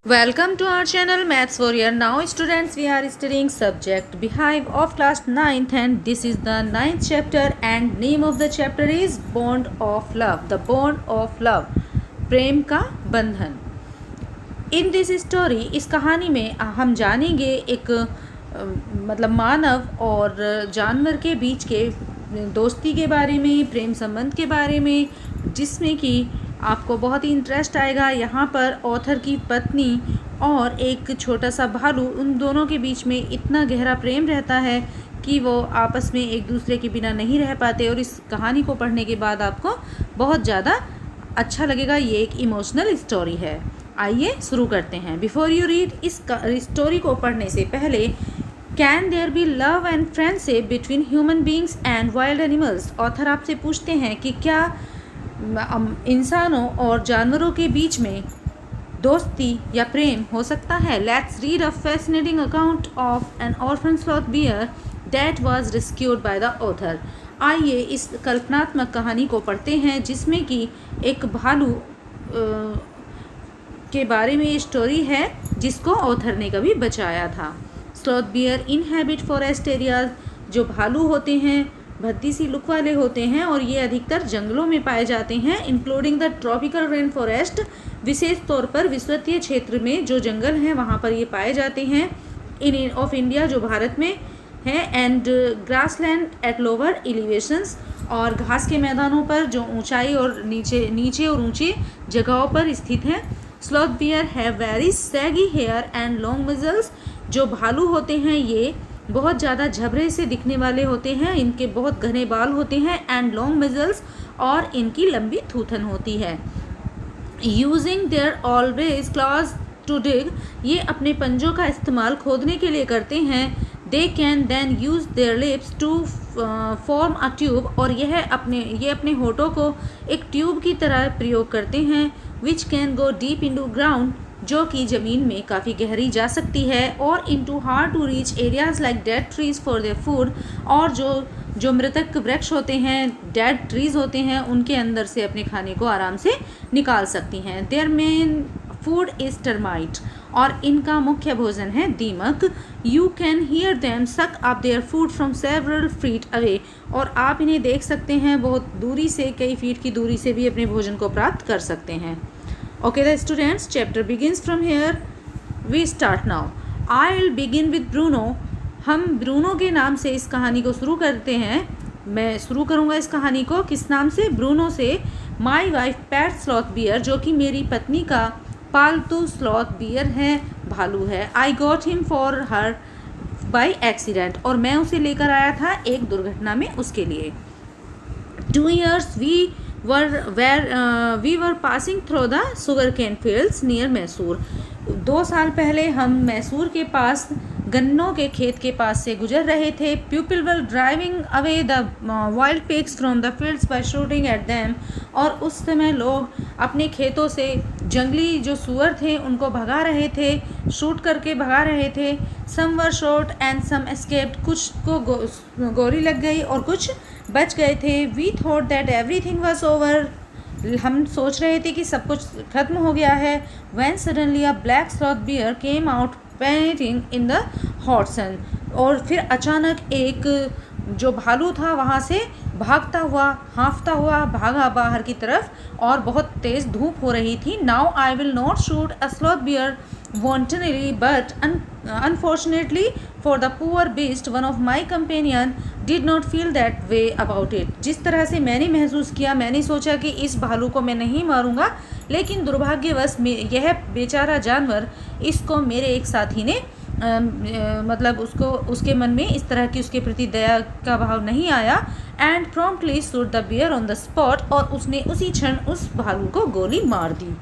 Welcome to our channel Maths Warrior. Now students, we are studying subject Beehive of class 9th and this is the 9th chapter and name of the chapter is Bond of Love. The Bond of Love. प्रेम का बंधन. In this story, इस कहानी में हम जानेंगे एक मतलब मानव और जानवर के बीच के दोस्ती के बारे में, प्रेम संबंध के बारे में, जिसमें कि आपको बहुत ही इंटरेस्ट आएगा. यहाँ पर ऑथर की पत्नी और एक छोटा सा भालू, उन दोनों के बीच में इतना गहरा प्रेम रहता है कि वो आपस में एक दूसरे के बिना नहीं रह पाते. और इस कहानी को पढ़ने के बाद आपको बहुत ज़्यादा अच्छा लगेगा. ये एक इमोशनल स्टोरी है. आइए शुरू करते हैं. बिफोर यू रीड, इस स्टोरी को पढ़ने से पहले, can there be love and friendship between human beings and wild animals. Author आपसे पूछते हैं कि क्या इंसानों और जानवरों के बीच में दोस्ती या प्रेम हो सकता है. Let's read a fascinating account of N orphan sloth bear that was rescued by the author. आइए इस कल्पनात्मक कहानी को पढ़ते हैं जिसमें कि एक भालू के बारे में ये स्टोरी है जिसको ऑथर ने कभी बचाया था. Sloth bear inhabit forest areas. जो भालू होते हैं भद्दी सी लुक वाले होते हैं और ये अधिकतर जंगलों में पाए जाते हैं, including the tropical rain forest. विशेष तौर पर विषुवतीय क्षेत्र में जो जंगल हैं वहाँ पर ये पाए जाते हैं. इन ऑफ इंडिया, जो भारत में है, and grassland at lower elevations. और घास के मैदानों पर जो ऊंचाई और नीचे और ऊंची जगहों पर स्थित हैं. Sloth bear have very saggy hair and long muscles. जो भालू होते हैं ये बहुत ज़्यादा झबरे से दिखने वाले होते हैं. इनके बहुत घने बाल होते हैं एंड लॉन्ग मसल्स, और इनकी लंबी थूथन होती है. Using their always claws to dig. ये अपने पंजों का इस्तेमाल खोदने के लिए करते हैं. They can then use their lips to form a tube. और ये अपने होठों को एक ट्यूब की तरह प्रयोग करते हैं. Which can go deep into ground, जो कि ज़मीन में काफ़ी गहरी जा सकती है. और into hard to reach areas like dead trees for their food. और जो मृतक वृक्ष होते हैं, डेड ट्रीज होते हैं, उनके अंदर से अपने खाने को आराम से निकाल सकती हैं. Their main food is termite. और इनका मुख्य भोजन है दीमक. You can hear them suck up their food from several feet away. और आप इन्हें देख सकते हैं बहुत दूरी से, कई फीट की दूरी से भी अपने भोजन को प्राप्त कर सकते हैं. Okay, the students, chapter begins from here. We start now. I'll begin with Bruno. हम ब्रूनो के नाम से इस कहानी को शुरू करते हैं. मैं शुरू करूँगा इस कहानी को किस नाम से? ब्रूनो से. My wife pet sloth bear, जो कि मेरी पत्नी का पालतू स्लॉथ बियर है, भालू है. I got him for her by accident. और मैं उसे लेकर आया था एक दुर्घटना में उसके लिए. 2 years we were passing through the sugarcane fields near Mysore. 2 साल पहले हम मैसूर के पास गन्नों के खेत के पास से गुजर रहे थे. People were driving away the wild pigs from the fields by shooting at them. और उस समय लोग अपने खेतों से जंगली जो सुअर थे उनको भगा रहे थे, शूट करके भगा रहे थे. Some were shot and some escaped. कुछ को गोली लग गई और कुछ बच गए थे. We thought that everything was over. हम सोच रहे थे कि सब कुछ खत्म हो गया है. When suddenly a black sloth bear came out panting in the hot sun. और फिर अचानक एक जो भालू था वहाँ से भागता हुआ, हाँफता हुआ भागा बाहर की तरफ, और बहुत तेज़ धूप हो रही थी. Now I will not shoot a sloth bear wantonly, but unfortunately for the poor beast, one of my companion did not feel that way about it. जिस तरह से मैंने महसूस किया, मैंने सोचा कि इस भालू को मैं नहीं मारूंगा, लेकिन दुर्भाग्यवश यह बेचारा जानवर, इसको मेरे एक साथी ने मतलब उसके मन में इस तरह की उसके प्रति दया का भाव नहीं आया. And promptly shoot the bear on the spot. और उसने उसी क्षण उस भालू को गोली मार दी.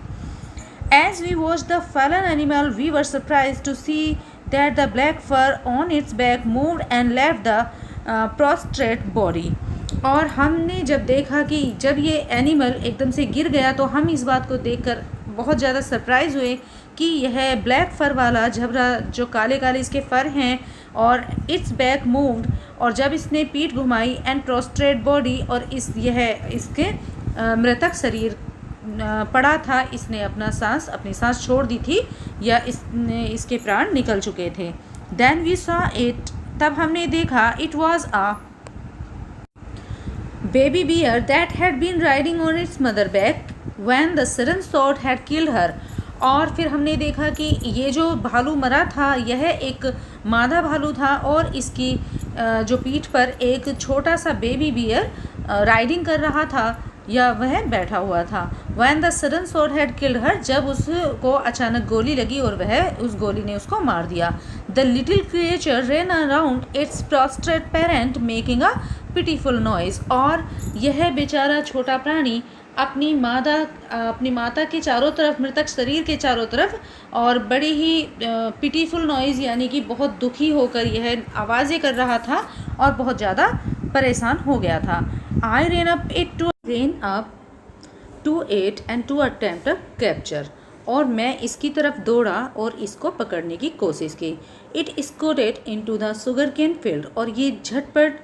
As we watched the fallen animal, we were surprised to see that the black fur on its back moved and left the prostrate body. और हमने जब देखा कि जब ये एनिमल एकदम से गिर गया तो हम इस बात को देखकर बहुत ज़्यादा सरप्राइज़ हुए कि यह ब्लैक फ़र वाला झबरा जो काले काले इसके फ़र हैं और इट्स बैक मूव्ड और जब इसने पीठ घुमाई एंड प्रोस्ट्रेट बॉडी, और इसके मृतक शरीर पड़ा था, इसने अपनी सांस छोड़ दी थी या इसके प्राण निकल चुके थे। देन वी सॉ इट, तब हमने देखा, it was a baby bear that had been riding on its mother back when the sudden shot had killed her। और फिर हमने देखा कि ये जो भालू मरा था यह एक मादा भालू था और इसकी जो पीठ पर एक छोटा सा बेबी बियर राइडिंग कर रहा था या वह बैठा हुआ था। When the sudden shot had killed her, जब उसको अचानक गोली लगी और वह उस गोली ने उसको मार दिया। The little creature ran around its prostrate parent making a pitiful noise। और यह बेचारा छोटा प्राणी अपनी माता के चारों तरफ, मृतक शरीर के चारों तरफ, और बड़ी ही पिटीफुल नॉइज़ यानी कि बहुत दुखी होकर यह आवाज़ें कर रहा था और बहुत ज़्यादा परेशान हो गया था। I ran up to it and to attempt a capture। और मैं इसकी तरफ दौड़ा और इसको पकड़ने की कोशिश की। It scooted into the sugarcane field। और ये झटपट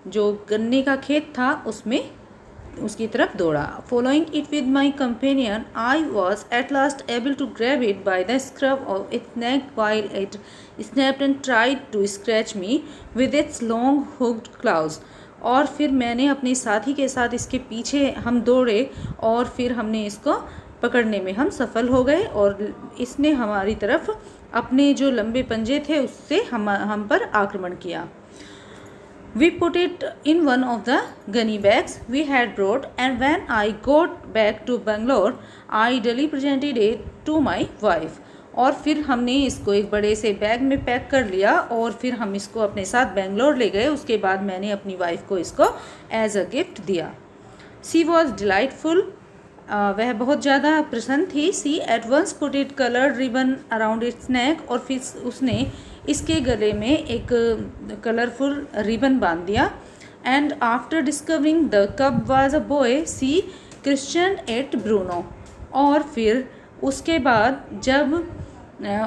जो गन्ने का खेत था उसमें उसकी तरफ दौड़ा। Following it with my companion, I was at last able to grab it by the scruff of its neck while it snapped and tried to scratch me with its long hooked claws। और फिर मैंने अपने साथी के साथ इसके पीछे हम दौड़े और फिर हमने इसको पकड़ने में हम सफल हो गए और इसने हमारी तरफ अपने जो लंबे पंजे थे उससे हम पर आक्रमण किया। We put it in one of the gunny bags we had brought, and when I got back to Bangalore, I duly presented it to my wife। और फिर हमने इसको एक बड़े से बैग में पैक कर लिया और फिर हम इसको अपने साथ बेंगलोर ले गए। उसके बाद मैंने अपनी वाइफ को इसको एज अ गिफ्ट दिया। She was delightful। वह बहुत ज़्यादा प्रसन्न थी। She at once put it colored ribbon around its neck। और फिर उसने इसके गले में एक कलरफुल रिबन बांध दिया। And after discovering the cub was a boy, see Christian at Bruno. और फिर उसके बाद जब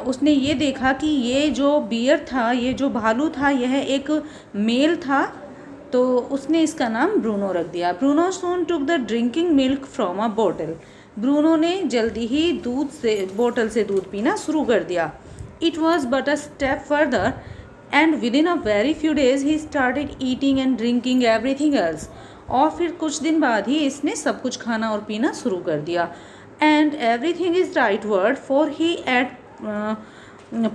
उसने ये देखा कि ये जो बियर था, ये जो भालू था, यह एक मेल था, तो उसने इसका नाम ब्रूनो रख दिया। Bruno soon took the drinking milk from a बोतल। ब्रूनो ने जल्दी ही बोतल से दूध पीना शुरू कर दिया। It was but a step further, and within a very few days he started eating and drinking everything else। और फिर कुछ दिन बाद ही इसने सब कुछ खाना और पीना शुरू कर दिया। And everything is right word, for he ate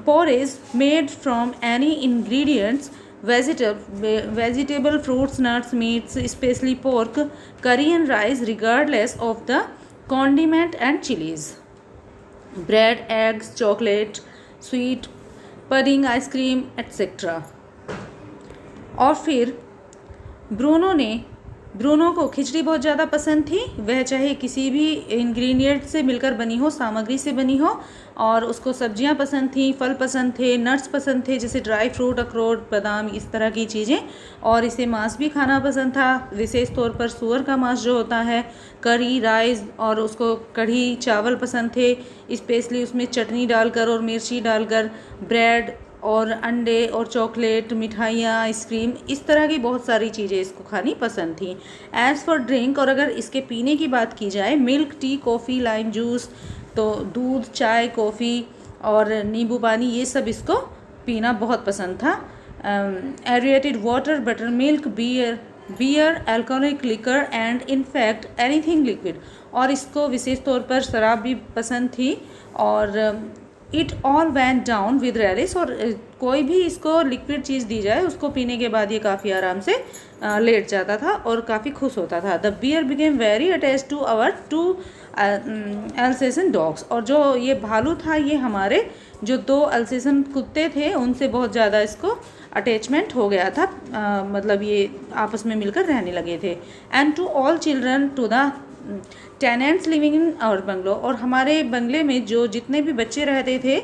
porridge made from any ingredients, vegetable, fruits, nuts, meats, especially pork, curry and rice, regardless of the condiment and chilies, bread, eggs, chocolate, sweet, pudding, ice cream etcetera. और फिर Bruno को खिचड़ी बहुत ज़्यादा पसंद थी। वह चाहे किसी भी इंग्रेडिएंट से मिलकर बनी हो, सामग्री से बनी हो, और उसको सब्जियां पसंद थी, फल पसंद थे, नट्स पसंद थे जैसे ड्राई फ्रूट, अखरोट, बादाम, इस तरह की चीज़ें। और इसे मांस भी खाना पसंद था, विशेष तौर पर सूअर का मांस जो होता है, करी, राइस, और उसको कढ़ी चावल पसंद थे, स्पेशली उसमें चटनी डालकर और मिर्ची डालकर, ब्रेड और अंडे और चॉकलेट, मिठाइयाँ, आइसक्रीम, इस तरह की बहुत सारी चीज़ें इसको खानी पसंद थी। एज़ फॉर ड्रिंक, और अगर इसके पीने की बात की जाए, milk, T, coffee, lime juice, तो दूध, चाय, कॉफ़ी और नींबू पानी, ये सब इसको पीना बहुत पसंद था। Aerated water, butter milk, beer, alcoholic liquor and in fact anything liquid. और इसको विशेष तौर पर शराब भी पसंद थी। और it all went down with Ryle's. और कोई भी इसको लिक्विड चीज़ दी जाए उसको पीने के बाद ये काफ़ी आराम से लेट जाता था और काफ़ी खुश होता था। The bear became very attach to our two Alsatian dogs. और जो ये भालू था, ये हमारे जो 2 अल्सेशन कुत्ते थे उनसे बहुत ज़्यादा इसको अटैचमेंट हो गया था। मतलब ये आपस में मिलकर रहने लगे थे। And to all children, to the tenants living in our bungalow. और हमारे बंगले में जो जितने भी बच्चे रहते थे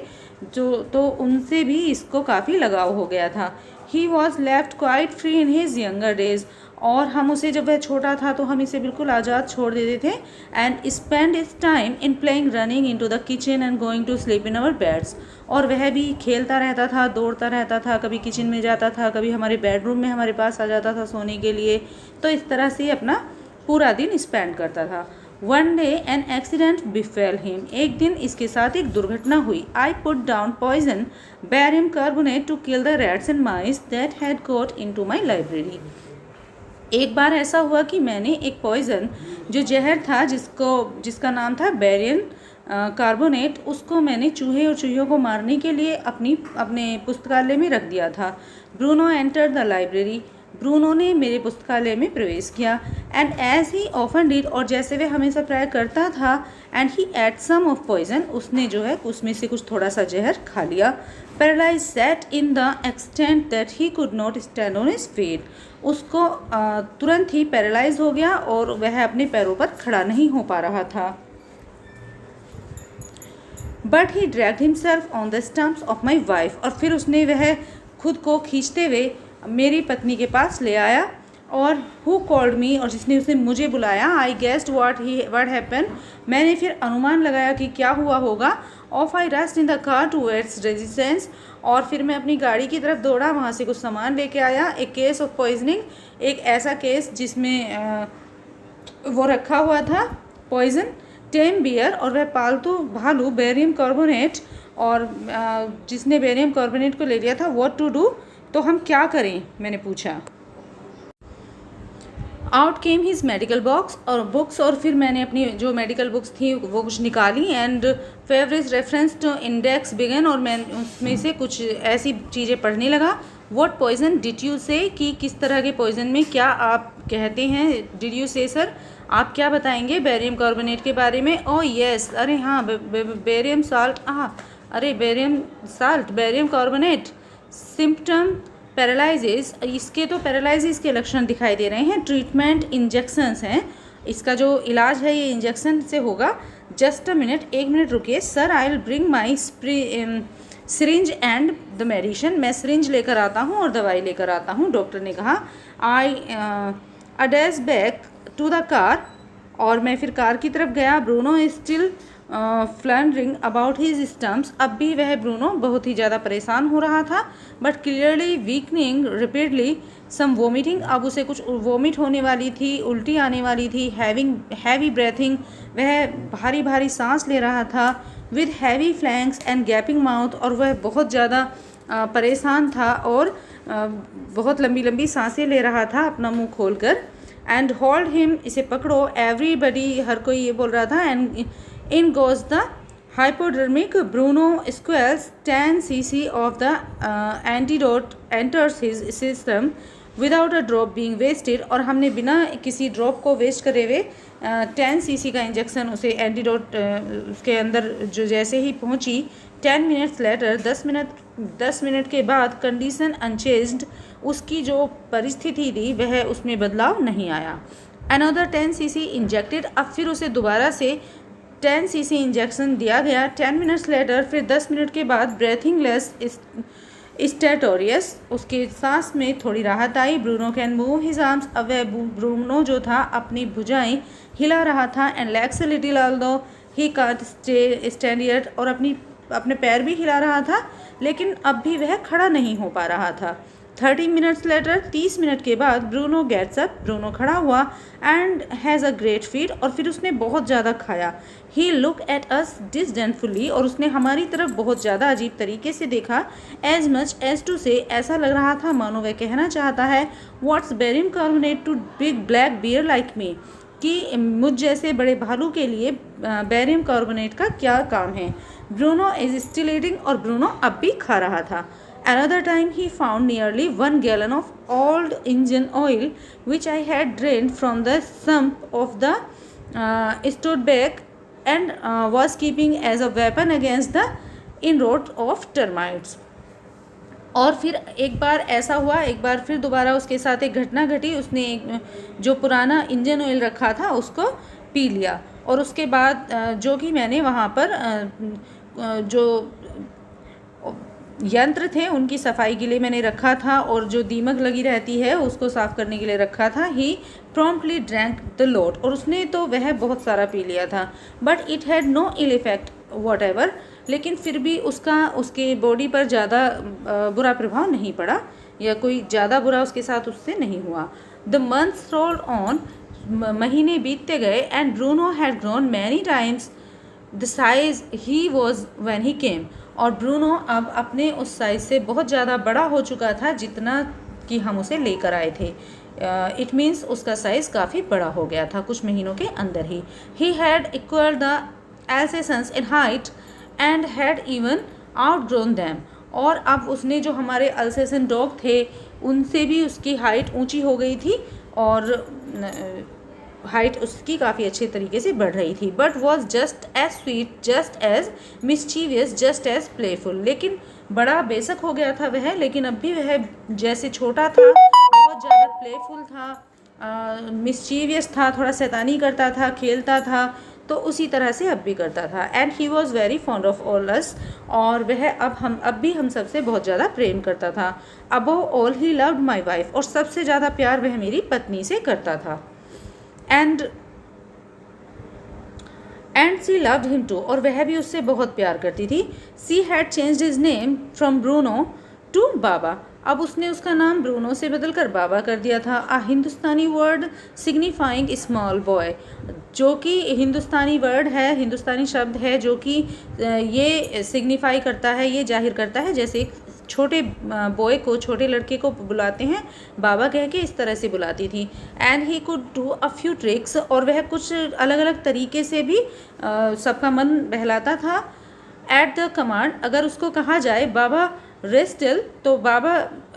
तो उनसे भी इसको काफ़ी लगाव हो गया था। He was left quite free in his younger days. और हम उसे, जब वह छोटा था तो हम इसे बिल्कुल आज़ाद छोड़ देते थे। And spend its time in playing, running into the kitchen and going to sleep in our beds. और वह भी खेलता रहता था, दौड़ता रहता था, कभी किचन में जाता था, कभी हमारे बेडरूम में हमारे पास आ जाता था सोने के लिए। तो इस तरह से अपना पूरा दिन स्पेंड करता था। One day an accident befell him, एक दिन इसके साथ एक दुर्घटना हुई। I put down poison barium carbonate to kill the rats and mice that had got into my library. एक बार ऐसा हुआ कि मैंने एक पॉइज़न, जो जहर था, जिसका नाम था बैरियम कार्बोनेट, उसको मैंने चूहे और चूहियों को मारने के लिए अपने पुस्तकालय में रख दिया था। Bruno entered the library, Bruno ने मेरे पुस्तकालय में प्रवेश किया। And as he often did, और जैसे वह हमेशा प्राय करता था, and he ate some of poison, उसने जो है उसमें से कुछ थोड़ा सा जहर खा लिया। Paralyse set in the extent that he could not stand on his feet, उसको तुरंत ही पैरालाइज हो गया और वह अपने पैरों पर खड़ा नहीं हो पा रहा था। But he dragged himself on the stumps of my wife, और फिर उसने वह खुद को खींचते हुए मेरी पत्नी के पास ले आया। और हु कॉल्ड मी, और जिसने उसे मुझे बुलाया। आई गेस्ड व्हाट हैपन, मैंने फिर अनुमान लगाया कि क्या हुआ होगा। Of I rust in the car towards resistance, और फिर मैं अपनी गाड़ी की तरफ दौड़ा, वहाँ से कुछ सामान लेके आया। एक केस ऑफ पॉइजनिंग, एक ऐसा केस जिसमें वो रखा हुआ था पॉइजन, टेम बियर, और वह पालतू भालू बैरियम कार्बोनेट, और जिसने बैरियम कार्बोनेट को ले लिया था। व्हाट टू डू, तो हम क्या करें, मैंने पूछा। आउट केम हिज मेडिकल बॉक्स, और बुक्स, और फिर मैंने अपनी जो मेडिकल बुक्स थी वो कुछ निकाली। And favourite reference to index began, और मैं उसमें से कुछ ऐसी चीज़ें पढ़ने लगा। व्हाट पॉइजन डिड यू से, कि किस तरह के पॉइजन में क्या आप कहते हैं। डिड यू से, सर आप क्या बताएंगे बैरियम कार्बोनेट के बारे में। ओह यस, अरे हाँ, बैरियम साल्ट, हाँ अरे barium salt, barium carbonate. Symptom paralysis, इसके तो पैरालाइजिस के लक्षण दिखाई दे रहे हैं। ट्रीटमेंट इंजेक्शंस हैं, इसका जो इलाज है ये इंजेक्शन से होगा। जस्ट अ मिनट, एक मिनट रुकिए sir, I will bring my syringe and the medicine, मैं सिरिंज लेकर आता हूँ और दवाई लेकर आता हूँ, डॉक्टर ने कहा। I address back to the car, और मैं फिर कार की तरफ गया। Bruno is still floundering about his stumps, अब भी वह ब्रूनो बहुत ही ज़्यादा परेशान हो रहा था। But clearly weakening repeatedly some vomiting, अब उसे कुछ वोमिट होने वाली थी, उल्टी आने वाली थी। हैवी ब्रेथिंग, वह भारी भारी सांस ले रहा था। With heavy flanks and gapping mouth, और वह बहुत ज़्यादा परेशान था और बहुत लंबी लंबी सांसें ले रहा था अपना मुंह खोलकर। एंड होल्ड हिम, इसे पकड़ो। एवरीबडी, हर कोई ये बोल रहा था। And in goes the hypodermic, Bruno squeals 10 cc of the antidote enters his system without a drop being wasted, और हमने बिना किसी ड्रॉप को वेस्ट करे हुए 10 cc का इंजेक्शन उसे एंटीडोट उसके अंदर जो जैसे ही पहुंची। 10 मिनट्स लेटर, 10 मिनट के बाद, कंडीशन अनचेंज्ड, उसकी जो परिस्थिति थी वह उसमें बदलाव नहीं आया। अनदर 10 cc इंजेक्टेड, अब फिर उसे दोबारा से 10 cc इंजेक्शन दिया गया। 10 मिनट्स लेटर, फिर 10 मिनट के बाद, ब्रेथिंग लेस स्टेटोरियस, उसके सांस में थोड़ी राहत आई। Bruno can move his arms, अब वह ब्रूनो जो था अपनी भुजाएं हिला रहा था। And legs little although he can't stand yet, और अपने पैर भी हिला रहा था लेकिन अब भी वह खड़ा नहीं हो पा रहा था। 30 मिनट्स लेटर, 30 मिनट के बाद, ब्रूनो गेट्स अप, ब्रूनो खड़ा हुआ। And has a great feed, और फिर उसने बहुत ज़्यादा खाया। ही लुक एट अस डिसडेंटफुली, और उसने हमारी तरफ बहुत ज़्यादा अजीब तरीके से देखा। एज मच एज टू से, ऐसा लग रहा था मानो वह कहना चाहता है, what's barium carbonate to big black bear like me, कि मुझ जैसे बड़े भालू के लिए बैरियम कार्बोनेट का क्या काम है। ब्रूनो इज स्टिल ईटिंग, और ब्रूनो अब भी खा रहा था। Another time he found nearly 1 gallon of old engine oil which I had drained from the sump of the Studebaker and was keeping as a weapon against the inroad of termites. और फिर एक बार ऐसा हुआ, एक बार फिर दोबारा उसके साथ एक घटना घटी। उसने जो पुराना इंजन ऑयल रखा था उसको पी लिया, और उसके बाद जो कि मैंने वहाँ पर जो यंत्र थे उनकी सफाई के लिए मैंने रखा था, और जो दीमक लगी रहती है उसको साफ़ करने के लिए रखा था। He promptly drank the lot, और उसने तो वह बहुत सारा पी लिया था। But it had no ill effect whatever, लेकिन फिर भी उसके बॉडी पर ज़्यादा बुरा प्रभाव नहीं पड़ा, या कोई ज़्यादा बुरा उसके साथ उससे नहीं हुआ। द मंथ्स रोल्ड ऑन, महीने बीतते गए, and Bruno had grown many times the size he was when he came, और ब्रूनो अब अपने उस साइज़ से बहुत ज़्यादा बड़ा हो चुका था जितना कि हम उसे लेकर आए थे। इट मीन्स उसका साइज़ काफ़ी बड़ा हो गया था कुछ महीनों के अंदर ही। He had equal the Alsatians in height and had even outgrown them, और अब उसने जो हमारे अल्सेसन डॉग थे उनसे भी उसकी हाइट ऊंची हो गई थी, और हाइट उसकी काफ़ी अच्छे तरीके से बढ़ रही थी। But was just as sweet, just as mischievous, just as playful, लेकिन बड़ा बेशक हो गया था वह, लेकिन अब भी वह जैसे छोटा था बहुत ज़्यादा प्लेफुल था, मिस्चीवियस था, थोड़ा शैतानी करता था, खेलता था, तो उसी तरह से अब भी करता था। And he was very fond of all us, और वह अब भी हम सबसे बहुत ज़्यादा प्रेम करता था। Above all he loved my wife, और सबसे ज़्यादा प्यार वह मेरी पत्नी से करता था। And she loved him too, और वह भी उससे बहुत प्यार करती थी। She had changed his name from Bruno to Baba, अब उसने उसका नाम ब्रूनो से बदलकर बाबा कर दिया था। अ हिंदुस्तानी वर्ड सिग्निफाइंग स्मॉल बॉय, जो कि हिंदुस्तानी वर्ड है, हिंदुस्तानी शब्द है जो कि ये सिग्निफाई करता है, ये जाहिर करता है, जैसे एक छोटे बॉय को, छोटे लड़के को बुलाते हैं बाबा कह के, इस तरह से बुलाती थी। And he could do a few tricks, और वह कुछ अलग अलग तरीके से भी सबका मन बहलाता था। एट द कमांड, अगर उसको कहा जाए बाबा रेस्टल, तो बाबा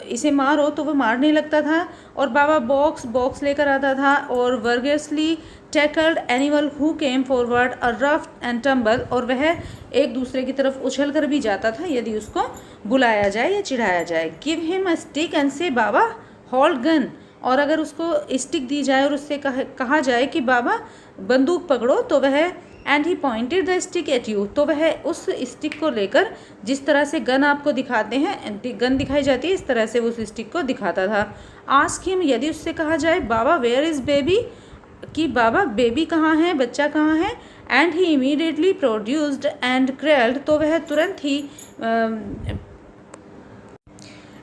इसे मारो, तो वह मारने लगता था। और बाबा बॉक्स लेकर आता था, और vigorously tackled animal who came forward a rough and tumble, और वह एक दूसरे की तरफ उछल कर भी जाता था यदि उसको बुलाया जाए या चिढ़ाया जाए। Give him a stick and से बाबा होल्ड गन, और अगर उसको स्टिक दी जाए और उससे कहा जाए कि बाबा बंदूक पकड़ो, तो वह and he pointed the stick at you, तो वह उस स्टिक को लेकर, जिस तरह से गन आपको दिखाते हैं, गन दिखाई जाती है, इस तरह से वो उस स्टिक को दिखाता था। आस्क हिम, यदि उससे कहा जाए बाबा वेयर इज़ बेबी, कि बाबा बेबी कहाँ है, बच्चा कहाँ है, and he immediately produced and cradled, तो वह तुरंत ही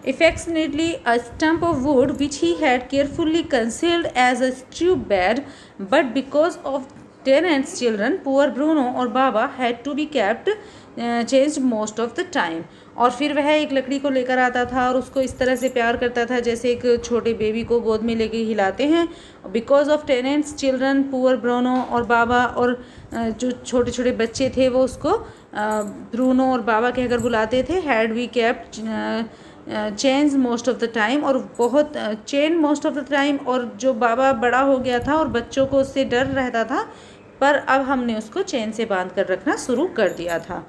affectionately a stump of wood which he had carefully concealed as a straw bed, but because of tenants' children, poor Bruno और बाबा had to be kept changed most of the time, और फिर वह एक लकड़ी को लेकर आता था और उसको इस तरह से प्यार करता था जैसे एक छोटे बेबी को गोद में लेके हिलाते हैं। Because of tenants children, poor Bruno और बाबा, और जो छोटे छोटे बच्चे थे वो उसको ब्रूनो और बाबा कहकर बुलाते थे। Had we kept change most of the time, और बहुत chain most of the time, और जो बाबा बड़ा हो गया था और बच्चों को उससे डर रहता था, पर अब हमने उसको चेन से बांध कर रखना शुरू कर दिया था।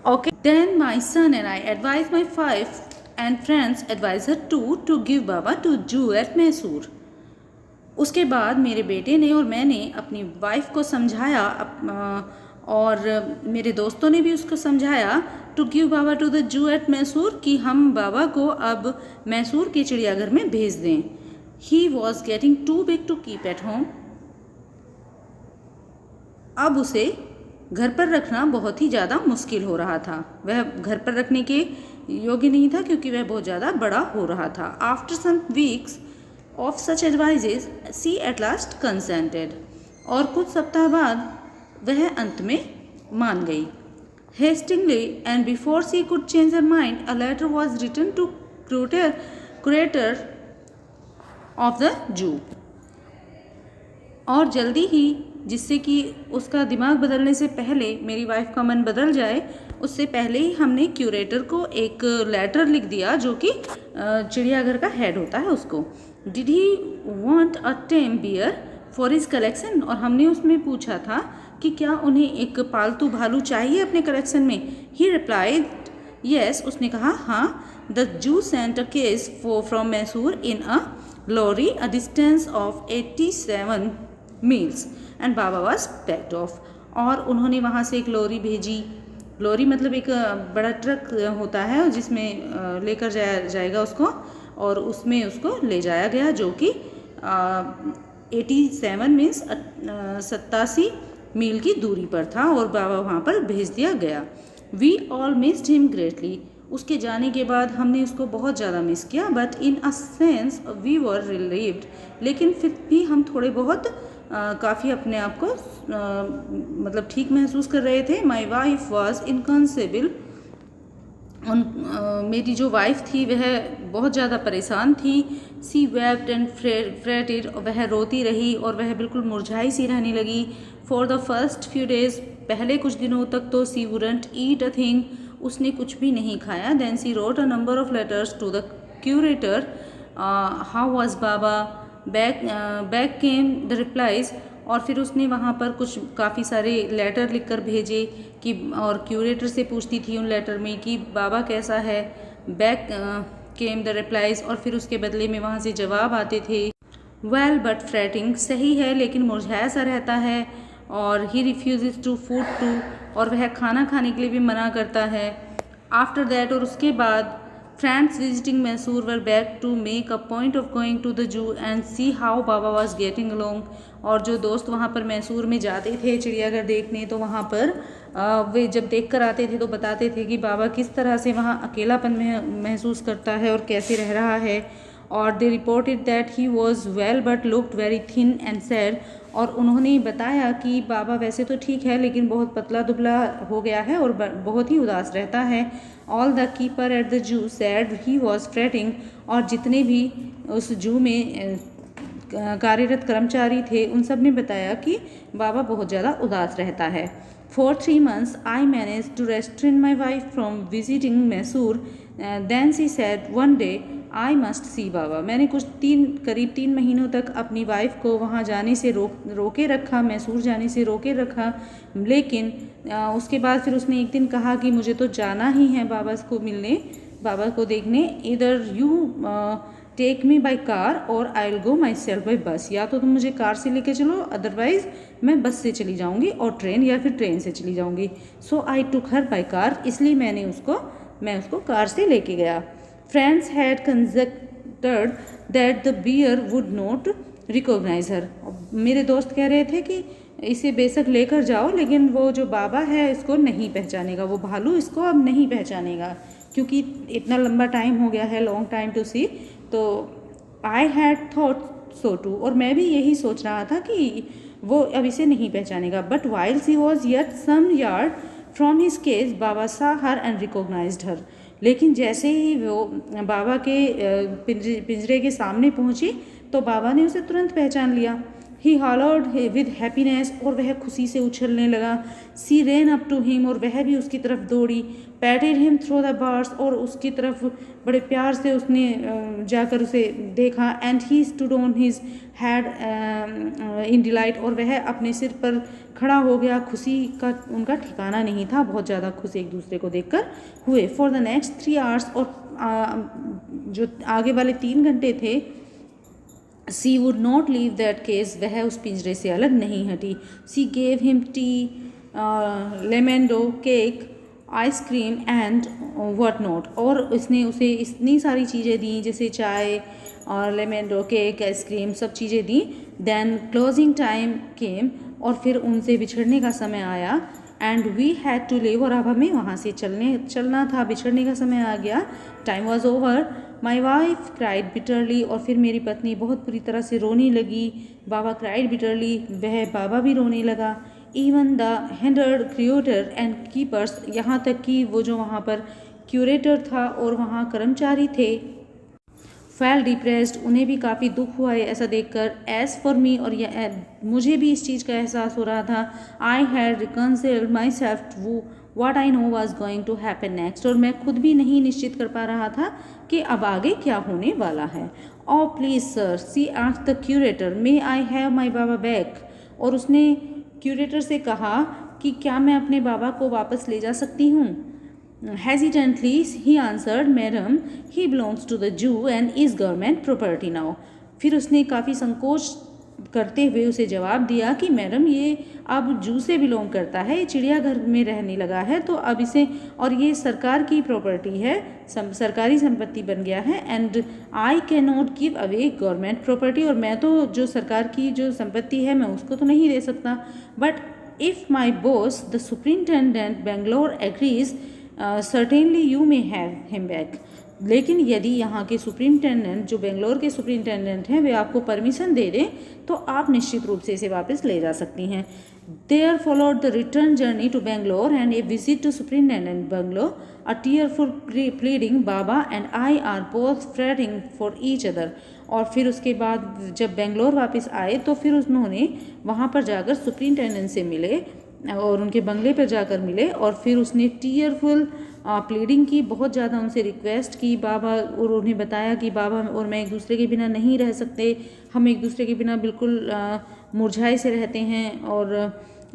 Okay, then my son and I advise my wife and friends advise her to give Baba to zoo at Mysore. उसके बाद मेरे बेटे ने और मैंने अपनी वाइफ को समझाया, और मेरे दोस्तों ने भी उसको समझाया, to give Baba to the zoo at Mysore, कि हम बाबा को अब मैसूर के चिड़ियाघर में भेज दें। He was getting too big to keep at home, अब उसे घर पर रखना बहुत ही ज़्यादा मुश्किल हो रहा था, वह घर पर रखने के योग्य नहीं था क्योंकि वह बहुत ज़्यादा बड़ा हो रहा था। After some weeks of such advices she at last consented, और कुछ सप्ताह बाद वह अंत में मान गई। Hastingly and before she could change her mind a letter was written to curator of the zoo, और जल्दी ही, जिससे कि उसका दिमाग बदलने से पहले मेरी वाइफ का मन बदल जाए, उससे पहले ही हमने क्यूरेटर को एक लेटर लिख दिया जो कि चिड़ियाघर का हेड होता है उसको। Did he want a tame bear for his collection, और हमने उसमें पूछा था कि क्या उन्हें एक पालतू भालू चाहिए अपने कलेक्शन में। ही रिप्लाइड येस, उसने कहा हाँ। The zoo sent a case from Mysore in a lorry a distance of 87 miles and Baba was packed off, और उन्होंने वहाँ से एक लॉरी भेजी लॉरी मतलब एक बड़ा ट्रक होता है जिसमें लेकर जाएगा उसको, और उसमें उसको ले जाया गया, जो कि 87 मीन्स 87 मील की दूरी पर था, और बाबा वहाँ पर भेज दिया गया। We all missed him greatly. उसके जाने के बाद हमने उसको बहुत ज़्यादा मिस किया, but in a sense we were relieved. लेकिन फिर भी हम थोड़े बहुत काफ़ी अपने आप को मतलब ठीक महसूस कर रहे थे। My wife was inconsolable. मेरी जो वाइफ थी वह बहुत ज़्यादा परेशान थी। She wept and fretted. वह रोती रही और वह बिल्कुल मुरझाई सी रहने लगी। For the first few days, पहले कुछ दिनों तक तो सी वुडंट ईट अ थिंग, उसने कुछ भी नहीं खाया। Then she wrote a number of letters to the curator, how was Baba, back came the replies. और फिर उसने वहाँ पर कुछ काफ़ी सारे लेटर लिखकर भेजे कि, और क्यूरेटर से पूछती थी उन लेटर में कि बाबा कैसा है। बैक केम द रिप्लाइज, और फिर उसके बदले में वहाँ से जवाब आते थे। वेल बट फ्रेटिंग, सही है लेकिन मुरझाया सा रहता है। और he refuse to food too, और वह खाना खाने के लिए भी मना करता है। आफ्टर दैट, और उसके बाद, friends visiting Mysore were back to make a point of going to the zoo and see how Baba was getting along. और जो दोस्त वहाँ पर मैसूर में जाते थे चिड़ियाघर देखने, तो वहाँ पर वे जब देख कर आते थे तो बताते थे कि बाबा किस तरह से वहाँ अकेलापन महसूस करता है और कैसे रह रहा है। और दे reported that he was well but looked very thin and sad. और उन्होंने बताया कि बाबा वैसे तो ठीक है लेकिन बहुत पतला दुबला हो गया है और बहुत ही उदास रहता है। All the keeper at the zoo sad he was fretting. और जितने भी उस जू में कार्यरत कर्मचारी थे उन सब ने बताया कि बाबा बहुत ज़्यादा उदास रहता है। For 3 months, I managed to restrain my wife from visiting Mysore. Then she said, one day, I must see बाबा। मैंने करीब 3 महीनों तक अपनी वाइफ को वहाँ जाने से रोके रखा, मैसूर जाने से रोके रखा। लेकिन उसके बाद फिर उसने एक दिन कहा कि मुझे तो जाना ही है बाबा को मिलने, बाबा को देखने। इधर you take me by car और I will go myself by bus. या तो तुम मुझे कार से लेके चलो, अदरवाइज मैं बस से चली जाऊँगी, और ट्रेन, या फिर ट्रेन से चली जाऊँगी। सो आई टुक हर बाई कार, इसलिए मैं उसको कार से लेके गया। Friends had conjectured that the bear would not recognise her. मेरे दोस्त कह रहे थे कि इसे बेशक लेकर जाओ लेकिन वो जो बाबा है इसको नहीं पहचानेगा, वो भालू इसको अब नहीं पहचानेगा, क्योंकि इतना लंबा टाइम हो गया है, लॉन्ग टाइम टू सी। तो I had thought so too, और मैं भी यही सोच रहा था कि वो अब इसे नहीं पहचानेगा। But while she was yet some yards from his cage, Baba saw her and recognised हर। लेकिन जैसे ही वो बाबा के पिंजरे के सामने पहुंची तो बाबा ने उसे तुरंत पहचान लिया। ही हॉलोड विद हैप्पीनेस, और वह खुशी से उछलने लगा। सी रेन अप टू हिम, और वह भी उसकी तरफ दौड़ी। पैटेड हिम थ्रू द बर्ड्स, और उसकी तरफ बड़े प्यार से उसने जाकर उसे देखा। And he stood on his had in delight, और वह अपने सिर पर खड़ा हो गया। खुशी का उनका ठिकाना नहीं था, बहुत ज़्यादा खुश एक दूसरे को देखकर हुए। फॉर द नेक्स्ट 3 आवर्स, और जो आगे वाले 3 घंटे थे, she would not leave that cage, वह उस पिंजरे से अलग नहीं हटी। She gave him tea, lemonade, cake, ice cream and what not. और उसने उसे इतनी सारी चीज़ें दी, जैसे चाय और लेमेंडो, केक, आइसक्रीम, सब चीज़ें दी। देन क्लोजिंग टाइम केम, और फिर उनसे बिछड़ने का समय आया। And we had to leave, और अब हमें वहाँ से चलना था, बिछड़ने का समय आ गया। Time was over. My wife cried bitterly, और फिर मेरी पत्नी बहुत बुरी तरह से रोने लगी। बाबा क्राइड बिटरली, वह बाबा भी रोने लगा। Even the hardened curator and keepers, यहाँ तक कि वो जो वहाँ पर क्यूरेटर था और वहाँ कर्मचारी थे, फेल डिप्रेस्ड, उन्हें भी काफ़ी दुख हुआ है ऐसा देखकर। एज़ फॉर मी, और मुझे भी इस चीज़ का एहसास हो रहा था। I had reconciled myself to what I know was going to happen next, और मैं खुद भी नहीं निश्चित कर पा रहा था कि अब आगे क्या होने वाला है। Oh please sir, she asked the curator, may I have my Baba back. और उसने क्यूरेटर से कहा कि क्या मैं अपने बाबा को वापस ले जा सकती हूँ। Hesitantly he answered, Madam, he belongs to the Jew and is government property now. फिर उसने काफ़ी संकोच करते हुए उसे जवाब दिया कि मैडम ये अब जू से बिलोंग करता है, ये चिड़ियाघर में रहने लगा है, तो अब इसे, और ये सरकार की प्रॉपर्टी है, सरकारी संपत्ति बन गया है, and I can not give away government property, और मैं तो जो सरकार की जो संपत्ति है मैं उसको तो नहीं दे सकता। But if my boss the superintendent Bangalore agrees certainly you may have him back. लेकिन यदि यहाँ के सुपरिंटेंडेंट, जो बेंगलोर के सुपरिंटेंडेंट हैं, वे आपको परमिशन दे दें तो आप निश्चित रूप से इसे वापस ले जा सकती हैं। There followed the return journey to Bangalore and a visit to superintendent Bangalore, a tearful pleading Baba and I are both fretting for each other. और फिर उसके बाद जब बेंगलोर वापस आए तो फिर उन्होंने वहाँ पर जाकर सुपरिंटेंडेंट से मिले और उनके बंगले पर जाकर मिले, और फिर उसने टीयरफुल प्लीडिंग की, बहुत ज़्यादा उनसे रिक्वेस्ट की बाबा, और उन्हें बताया कि बाबा और मैं एक दूसरे के बिना नहीं रह सकते, हम एक दूसरे के बिना बिल्कुल मुरझाए से रहते हैं और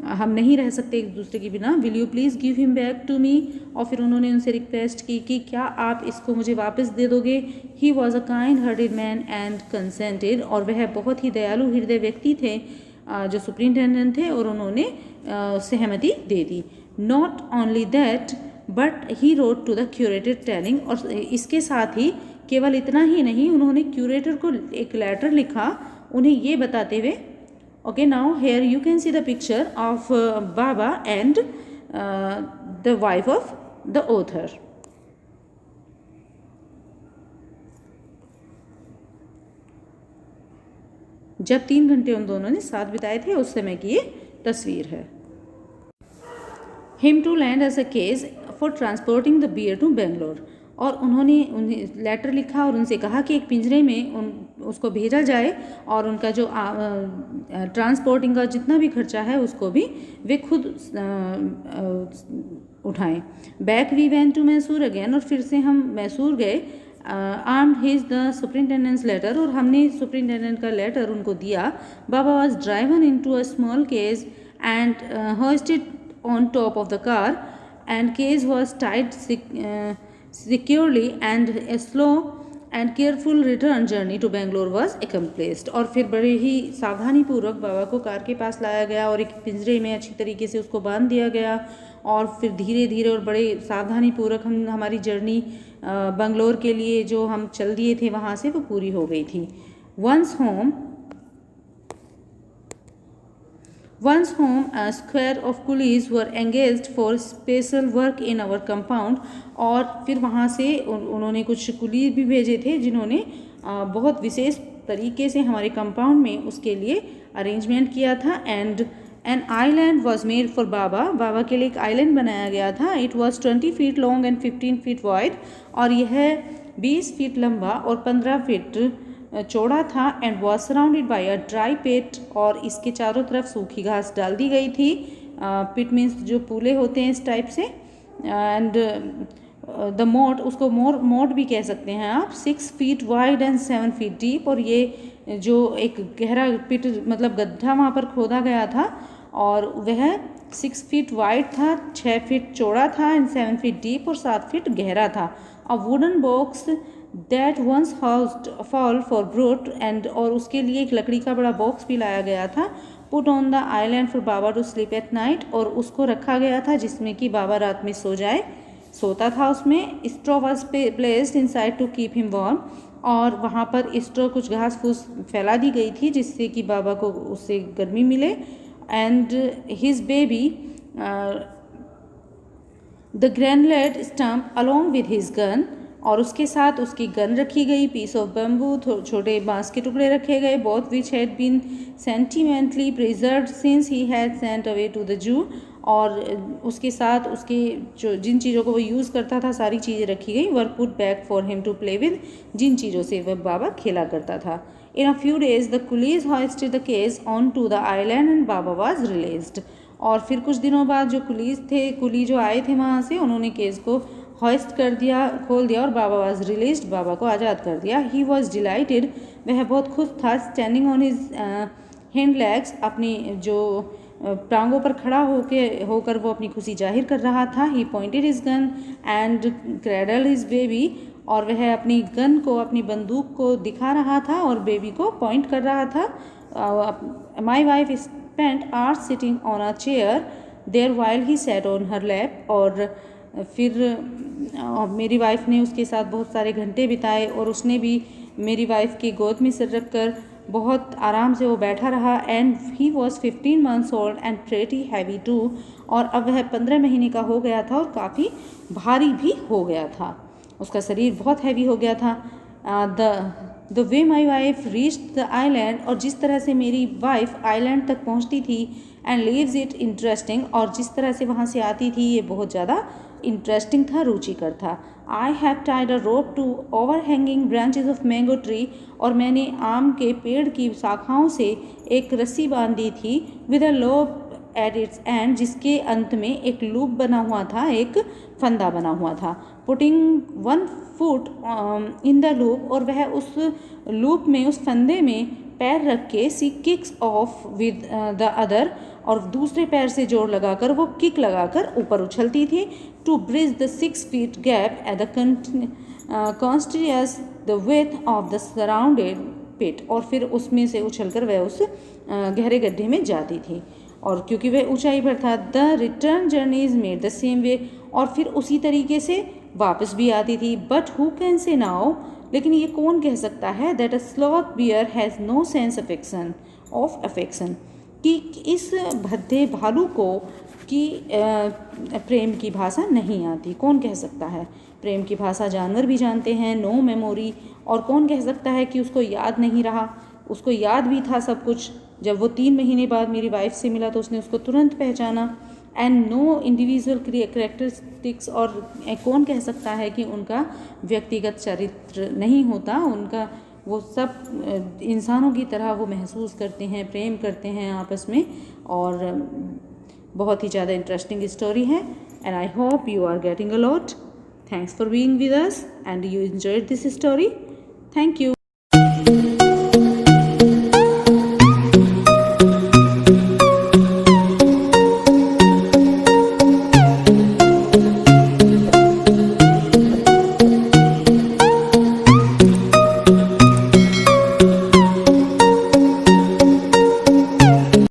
हम नहीं रह सकते एक दूसरे के बिना, will you please give him back to me. और फिर उन्होंने उनसे रिक्वेस्ट की कि क्या आप इसको मुझे वापस दे दोगे। He was a kind hearted man and consented, और वह बहुत ही दयालु हृदय व्यक्ति थे जो सुपरिंटेंडेंट थे, और उन्होंने सहमति दे दी। Not only that but he wrote to the curator telling, और इसके साथ ही केवल इतना ही नहीं, उन्होंने क्यूरेटर को एक लेटर लिखा उन्हें ये बताते हुए, okay now here you can see the picture of Baba and the wife of the author. जब 3 घंटे उन दोनों ने साथ बिताए थे उस समय की ये तस्वीर है। Him to land as a case for transporting the bear to Bangalore, और उन्होंने उन्हें लेटर लिखा और उनसे कहा कि एक पिंजरे में उसको भेजा जाए और उनका जो ट्रांसपोर्टिंग का जितना भी खर्चा है उसको भी वे खुद उठाएं। Back we went to Mysore again, और फिर से हम मैसूर गए। Armed his the superintendent's letter, और हमने सुपरिंटेंडेंट का लेटर उनको दिया। Baba was driven into a small cage and hoisted on top of the car, and case was tied securely, and a slow and careful return journey to Bangalore was accomplished। और फिर बड़े ही सावधानी पूर्वक बाबा को car के पास लाया गया और एक पिंजरे में अच्छी तरीके से उसको बांध दिया गया, और फिर धीरे धीरे और बड़े सावधानी पूर्वक हमारी जर्नी बंगलोर के लिए जो हम चल दिए थे वहाँ से वो पूरी हो गई थी। Once home, a square of coolies were engaged for special work in our compound, और फिर वहाँ से उन्होंने कुछ कुली भी भेजे थे जिन्होंने बहुत विशेष तरीके से हमारे कंपाउंड में उसके लिए अरेंजमेंट किया था। And an island was made for Baba के लिए एक आइलैंड बनाया गया था। It was 20 feet long and 15 feet wide, और यह 20 फीट लंबा और 15 फीट चौड़ा था। And was surrounded by a dry pit, और इसके चारों तरफ सूखी घास डाल दी गई थी। पिट मीन्स जो पूले होते हैं इस टाइप से। एंड द मोट, उसको मोट भी कह सकते हैं आप, 6 feet wide and 7 feet deep, और ये जो एक गहरा पिट मतलब गड्ढा वहाँ पर खोदा गया था, और वह 6 फीट वाइड था, 6 फीट चौड़ा था एंड 7 फीट डीप और 7 फीट गहरा था। A wooden box that once housed fall for brute, and और उसके लिए एक लकड़ी का बड़ा बॉक्स भी लाया गया था। Put on the island for Baba to sleep at night, और उसको रखा गया था जिसमें कि बाबा रात में सोता था उसमें। Straw was placed inside to keep him warm, और वहाँ पर स्ट्रॉ कुछ घास फूस फैला दी गई थी जिससे कि बाबा को उससे गर्मी मिले। And his baby the grandlead stump along with his gun, और उसके साथ उसकी गन रखी गई। पीस ऑफ बम्बू, छोटे बांस के टुकड़े रखे गए। Both which had been sentimentally preserved since he had sent away to the zoo, और उसके साथ उसके जो जिन चीज़ों को वो यूज़ करता था सारी चीज़ें रखी गई। Were put back for him to play with, जिन चीज़ों से वह बाबा खेला करता था। In a few days the coolies hoisted the cage on to the island and Baba was released, और फिर कुछ दिनों बाद जो कुली जो आए थे वहाँ से, उन्होंने केस को हॉइस्ट कर दिया, खोल दिया, और बाबा वाज रिलीज्ड, बाबा को आज़ाद कर दिया। ही वॉज डिलाइटेड, वह बहुत खुश था। Standing on his hand legs, अपनी जो टांगों पर खड़ा होकर वो अपनी खुशी जाहिर कर रहा था। He pointed his gun and cradled his baby, और वह अपनी गन को, अपनी बंदूक को दिखा रहा था और बेबी को पॉइंट कर रहा था my wife spent hours sitting on a chair there while he sat on her lap. और फिर मेरी वाइफ ने उसके साथ बहुत सारे घंटे बिताए और उसने भी मेरी वाइफ की गोद में सिर रख कर बहुत आराम से वो बैठा रहा। And he was 15 months old and pretty heavy too. और अब वह 15 महीने का हो गया था और काफ़ी भारी भी हो गया था, उसका शरीर बहुत हैवी हो गया था। The way my wife reach the island, और जिस तरह से मेरी वाइफ आइलैंड तक पहुंचती थी, एंड लीव्स इट इंटरेस्टिंग, और जिस तरह से वहाँ से आती थी ये बहुत ज़्यादा इंटरेस्टिंग था, रुचिकर था। I have tied a rope to over hanging branches of mango tree, और मैंने आम के पेड़ की शाखाओं से एक रस्सी बांधी थी। विद अ लोप एट इट्स एंड, जिसके अंत में एक लूप बना हुआ था, एक फंदा बना हुआ था। Putting 1 foot in the loop, और वह उस लूप में, उस फंदे में पैर रख के she kicks off with the other, और दूसरे पैर से जोर लगाकर वो किक लगाकर ऊपर उछलती थी। To bridge the 6 feet gap at the कॉन्स्टियस the width of the surrounded pit, और फिर उसमें से उछलकर वह उस गहरे गड्ढे में जाती थी, और क्योंकि वह ऊंचाई पर था। The return journey is made the same way, और फिर उसी तरीके से वापस भी आती थी। But who can say now, लेकिन ये कौन कह सकता है, that a sloth bear has no sense of affection, कि इस भद्दे भालू को कि प्रेम की भाषा नहीं आती। कौन कह सकता है, प्रेम की भाषा जानवर भी जानते हैं, नो मेमोरी, और कौन कह सकता है कि उसको याद नहीं रहा, उसको याद भी था सब कुछ। जब वो 3 महीने बाद मेरी वाइफ से मिला तो उसने उसको तुरंत पहचाना। एंड नो इंडिविजुअल करेक्टरिस्टिक्स, और कौन कह सकता है कि उनका व्यक्तिगत चरित्र नहीं होता, उनका वो सब इंसानों की तरह वो महसूस करते हैं, प्रेम करते हैं आपस में। और बहुत ही ज़्यादा इंटरेस्टिंग स्टोरी है, and I hope you are getting a lot. Thanks for being with us and you enjoyed this story. Thank you.